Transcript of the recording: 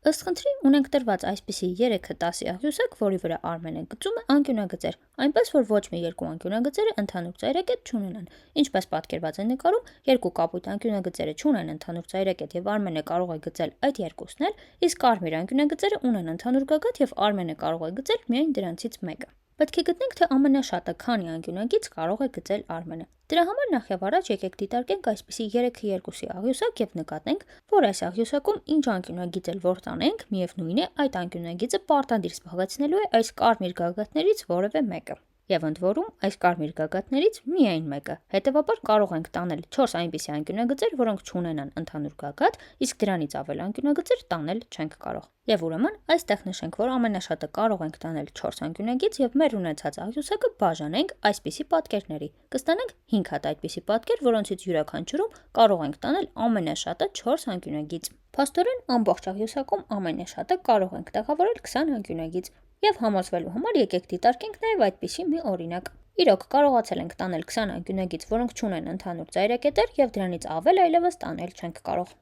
Ըստ խնդրի ունենք տրված այսպիսի 3-ը 10-ի աղյուսակ, որի վրա Արմենը գծում է անկյունագծեր, այնպես որ ոչ մի երկու անկյունագծերը ընդհանուր ծայրակետ չունենան։ Ինչպես պատկերված է նկարում, երկու կապույտ անկյունագծերը չունեն ընդհանուր ծայրակետ եւ Արմենը կարող է գծել այդ երկուսն էլ, իսկ կարմիր անկյունագծերը ունեն ընդհանուր գագաթ եւ Արմենը կարող է գծել միայն դրանցից մեկը։ Պետք է գտնենք, թե ամենաշատը քանի անկյունագիծ կարող է գծել Արմենը։ Դրա համար նախ եւ առաջ եկեք դիտարկենք այսպիսի 3-ը 2-ի աղյուսակ եւ նկատենք, որ այս աղյուսակում ինչ անկյունագիծ էլ որ տանենք, միևնույն է այդ անկյունագիծը պարտադիր զբաղեցնելու է այս կարմիր գագաթներից որևէ մեկը։ Եվ ընդ որում այս կարմիր գագաթներից միայն մեկը։ Հետևաբար կարող ենք տանել 4 այնպիսի անկյունագծեր, որոնք չունենան ընդհանուր գագաթ, իսկ դրանից ավել անկյունագծեր տանել չենք կարող։ Եվ ուրեմն այստեղ նշենք, որ ամենաշատը կարող ենք տանել 4 անկյունագիծ եւ մեր ունեցած աղյուսակը բաժանենք այսպիսի պատկերների։ Կստանանք 5 հատ այդպիսի պատկեր, որոնցից յուրաքանչյուրում կարող ենք տանել ամենաշատը 4 անկյունագիծ։ Փաստորեն ամբողջ աղյուսակում ամենաշատը կարող ենք տեղավորել 20 անկյունագիծ։ Եվ համոզվելու համար եկեք դիտարկենք նաև այդպիսի մի օրինակ։ Իրոք կարողացել ենք տանել 20 անկյունագիծ, որոնք չունեն ընդհանուր ծայրակետեր, եւ դրանից ավել այլևս տանել չենք կարող։